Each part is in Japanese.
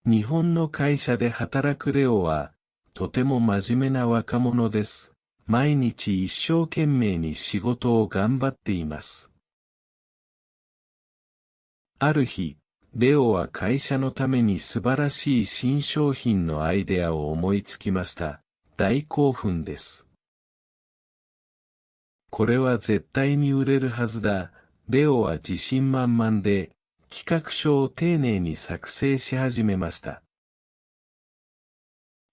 日本の会社で働くレオは、とても真面目な若者です。毎日一生懸命に仕事を頑張っています。ある日、レオは会社のために素晴らしい新商品のアイデアを思いつきました。大興奮です。これは絶対に売れるはずだ。レオは自信満々で、企画書を丁寧に作成し始めました。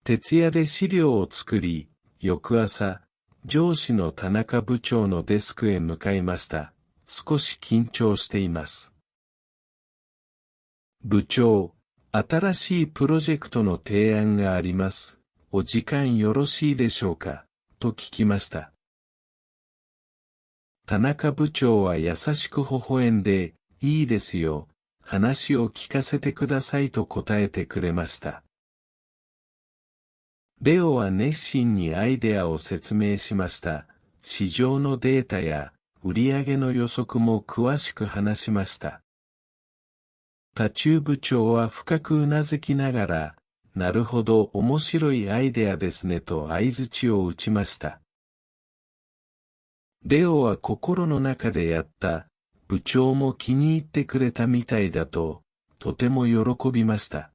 徹夜で資料を作り、翌朝、上司の田中部長のデスクへ向かいました。少し緊張しています。部長、新しいプロジェクトの提案があります。お時間よろしいでしょうかと聞きました。田中部長は優しく微笑んで、いいですよ、話を聞かせてくださいと答えてくれました。レオは熱心にアイデアを説明しました。市場のデータや売上の予測も詳しく話しました。多中部長は深くうなずきながら、なるほど面白いアイデアですねと相槌を打ちました。レオは心の中でやった、部長も気に入ってくれたみたいだと、とても喜びました。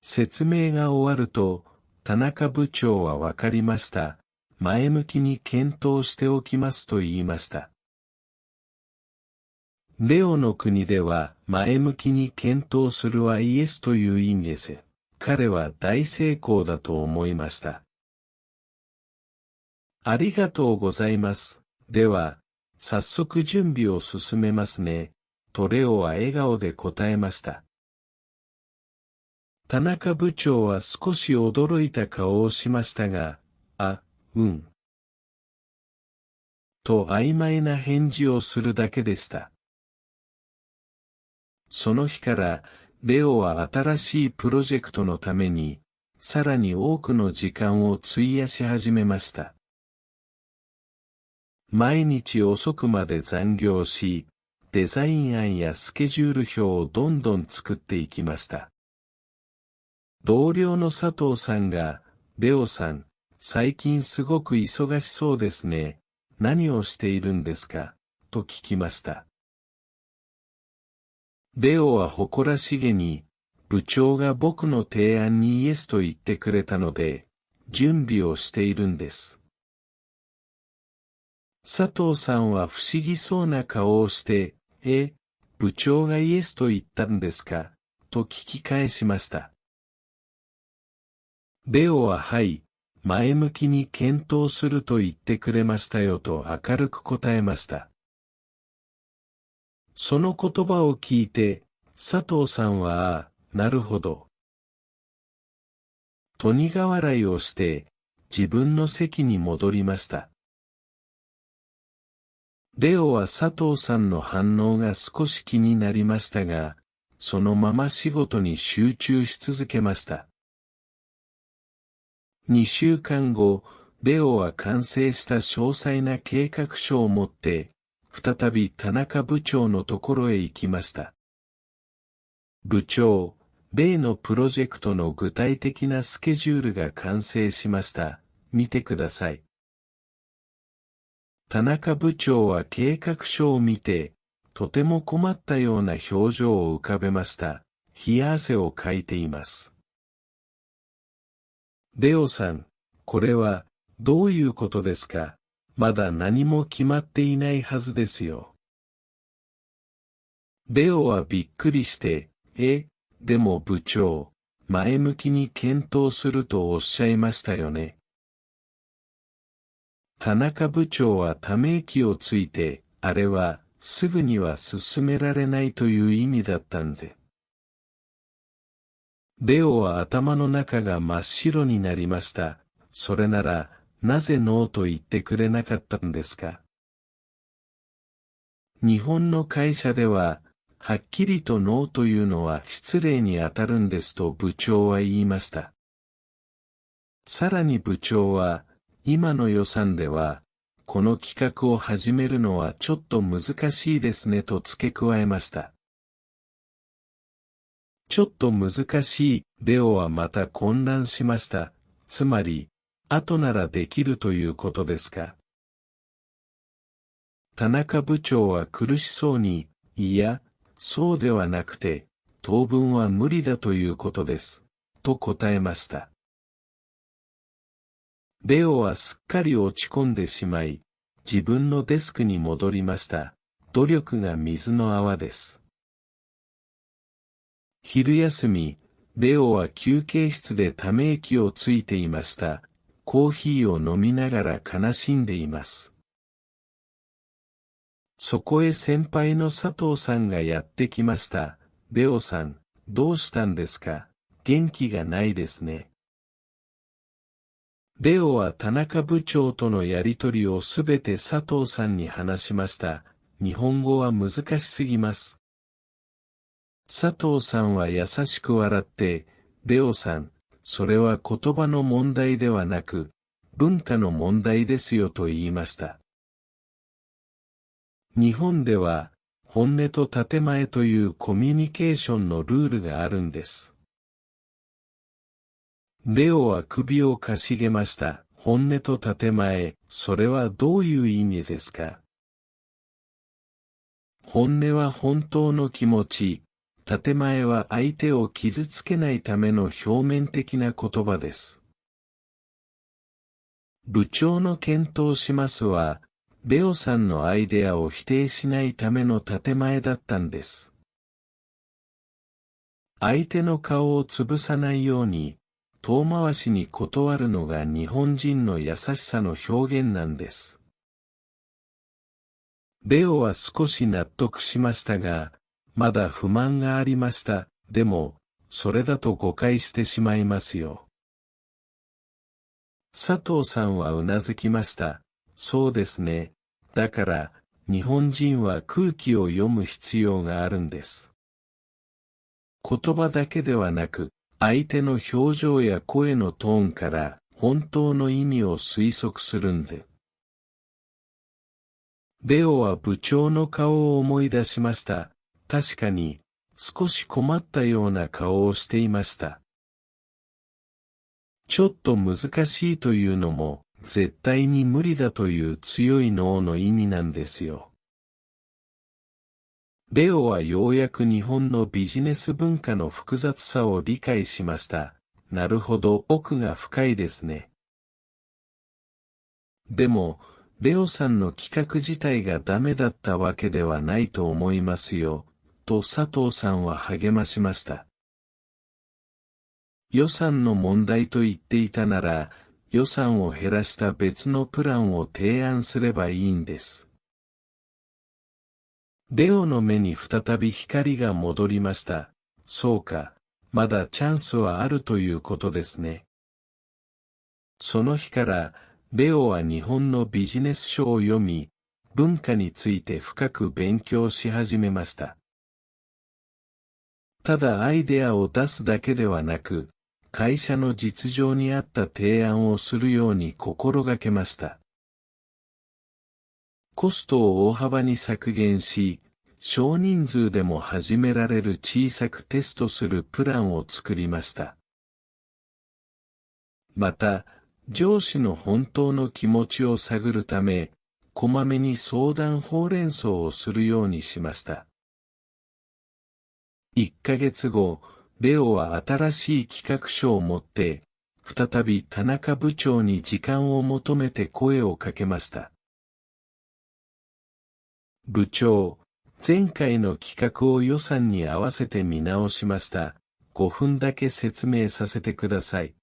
説明が終わると、田中部長はわかりました。前向きに検討しておきますと言いました。レオの国では前向きに検討するはイエスという意味です。彼は大成功だと思いました。ありがとうございます。では、早速準備を進めますね。とレオは笑顔で答えました。田中部長は少し驚いた顔をしましたが、と曖昧な返事をするだけでした。その日から、レオは新しいプロジェクトのために、さらに多くの時間を費やし始めました。毎日遅くまで残業し、デザイン案やスケジュール表をどんどん作っていきました。同僚の佐藤さんが、レオさん、最近すごく忙しそうですね。何をしているんですかと聞きました。レオは誇らしげに、部長が僕の提案にイエスと言ってくれたので、準備をしているんです。佐藤さんは不思議そうな顔をして、部長がイエスと言ったんですかと聞き返しました。レオははい、前向きに検討すると言ってくれましたよと明るく答えました。その言葉を聞いて、佐藤さんはなるほど。と苦笑いをして、自分の席に戻りました。レオは佐藤さんの反応が少し気になりましたが、そのまま仕事に集中し続けました。2週間後、レオは完成した詳細な計画書を持って、再び田中部長のところへ行きました。部長、例のプロジェクトの具体的なスケジュールが完成しました。見てください。田中部長は計画書を見て、とても困ったような表情を浮かべました。冷や汗をかいています。レオさん、これは、どういうことですか？まだ何も決まっていないはずですよ。レオはびっくりして、でも部長、前向きに検討するとおっしゃいましたよね。田中部長はため息をついて、あれは、すぐには進められないという意味だったんで。レオは頭の中が真っ白になりました。それなら、なぜノーと言ってくれなかったんですか？日本の会社では、はっきりとノーというのは失礼にあたるんですと部長は言いました。さらに部長は、今の予算では、この企画を始めるのはちょっと難しいですねと付け加えました。ちょっと難しい。レオはまた混乱しました。つまり、後ならできるということですか。田中部長は苦しそうに、いや、そうではなくて、当分は無理だということです。と答えました。レオはすっかり落ち込んでしまい、自分のデスクに戻りました。努力が水の泡です。昼休み、レオは休憩室でため息をついていました。コーヒーを飲みながら悲しんでいます。そこへ先輩の佐藤さんがやってきました。レオさん、どうしたんですか？元気がないですね。レオは田中部長とのやりとりをすべて佐藤さんに話しました。日本語は難しすぎます。佐藤さんは優しく笑って、レオさん、それは言葉の問題ではなく、文化の問題ですよと言いました。日本では、本音と建前というコミュニケーションのルールがあるんです。レオは首をかしげました。本音と建前、それはどういう意味ですか？本音は本当の気持ち、建前は相手を傷つけないための表面的な言葉です。部長の検討しますは、レオさんのアイデアを否定しないための建前だったんです。相手の顔を潰さないように、遠回しに断るのが日本人の優しさの表現なんです。レオは少し納得しましたが、まだ不満がありました。でも、それだと誤解してしまいますよ。佐藤さんはうなずきました。そうですね。だから、日本人は空気を読む必要があるんです。言葉だけではなく、相手の表情や声のトーンから本当の意味を推測するんで。レオは部長の顔を思い出しました。確かに、少し困ったような顔をしていました。ちょっと難しいというのも、絶対に無理だという強いノーの意味なんですよ。レオはようやく日本のビジネス文化の複雑さを理解しました。なるほど、奥が深いですね。でも、レオさんの企画自体がダメだったわけではないと思いますよ、と佐藤さんは励ましました。予算の問題と言っていたなら、予算を減らした別のプランを提案すればいいんです。レオの目に再び光が戻りました。そうか、まだチャンスはあるということですね。その日から、レオは日本のビジネス書を読み、文化について深く勉強し始めました。ただアイデアを出すだけではなく、会社の実情に合った提案をするように心がけました。コストを大幅に削減し、少人数でも始められる小さくテストするプランを作りました。また、上司の本当の気持ちを探るため、こまめに相談ほうれん草をするようにしました。1ヶ月後、レオは新しい企画書を持って、再び田中部長に時間を求めて声をかけました。部長、前回の企画を予算に合わせて見直しました。5分だけ説明させてください。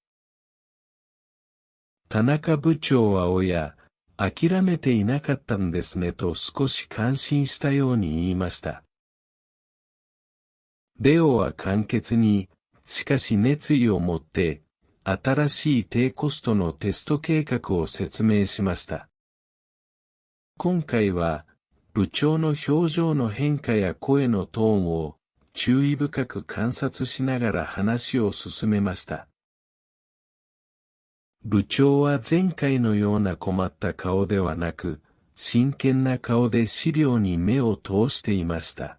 田中部長はおや、諦めていなかったんですねと少し感心したように言いました。レオは簡潔に、しかし熱意を持って、新しい低コストのテスト計画を説明しました。今回は、部長の表情の変化や声のトーンを注意深く観察しながら話を進めました。部長は前回のような困った顔ではなく、真剣な顔で資料に目を通していました。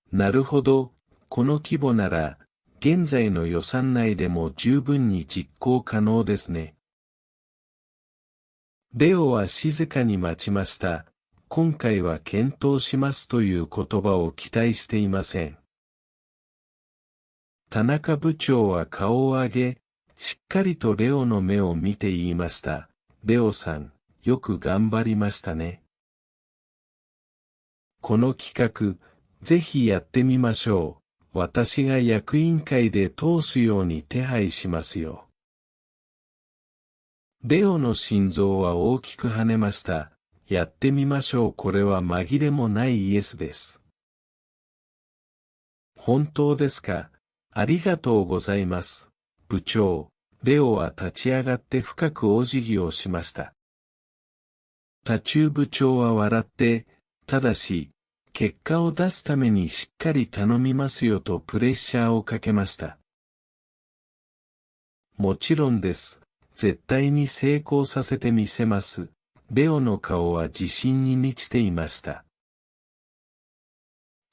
なるほど、この規模なら、現在の予算内でも十分に実行可能ですね。レオは静かに待ちました。今回は検討しますという言葉を期待していません。田中部長は顔を上げ、しっかりとレオの目を見て言いました。レオさん、よく頑張りましたね。この企画、ぜひやってみましょう。私が役員会で通すように手配しますよ。レオの心臓は大きく跳ねました。やってみましょう。これは紛れもないイエスです。本当ですか。ありがとうございます。部長、レオは立ち上がって深くお辞儀をしました。多中部長は笑って、ただし、結果を出すためにしっかり頼みますよとプレッシャーをかけました。もちろんです。絶対に成功させてみせます。レオの顔は自信に満ちていました。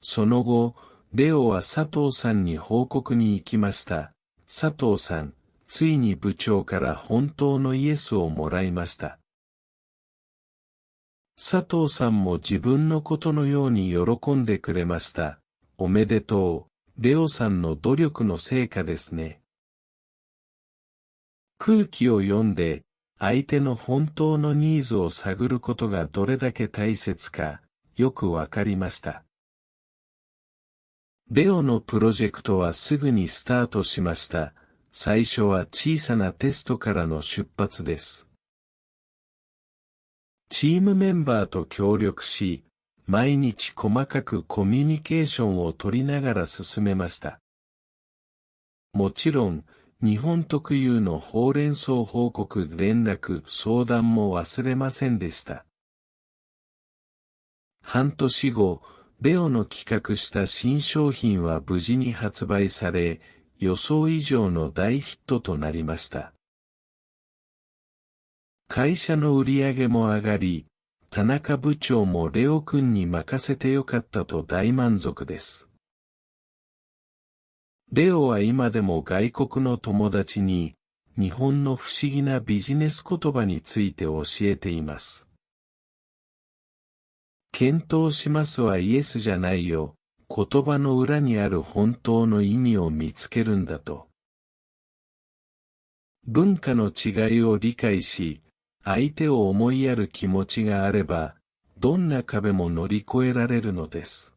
その後、レオは佐藤さんに報告に行きました。佐藤さん、ついに部長から本当のイエスをもらいました。佐藤さんも自分のことのように喜んでくれました。おめでとう、レオさんの努力の成果ですね。空気を読んで、相手の本当のニーズを探ることがどれだけ大切か、よくわかりました。レオのプロジェクトはすぐにスタートしました。最初は小さなテストからの出発です。チームメンバーと協力し、毎日細かくコミュニケーションを取りながら進めました。もちろん、日本特有のほうれん草報告、連絡、相談も忘れませんでした。半年後、レオの企画した新商品は無事に発売され、予想以上の大ヒットとなりました。会社の売り上げも上がり、田中部長もレオ君に任せてよかったと大満足です。レオは今でも外国の友達に、日本の不思議なビジネス言葉について教えています。検討しますはイエスじゃないよ。言葉の裏にある本当の意味を見つけるんだと。文化の違いを理解し、相手を思いやる気持ちがあれば、どんな壁も乗り越えられるのです。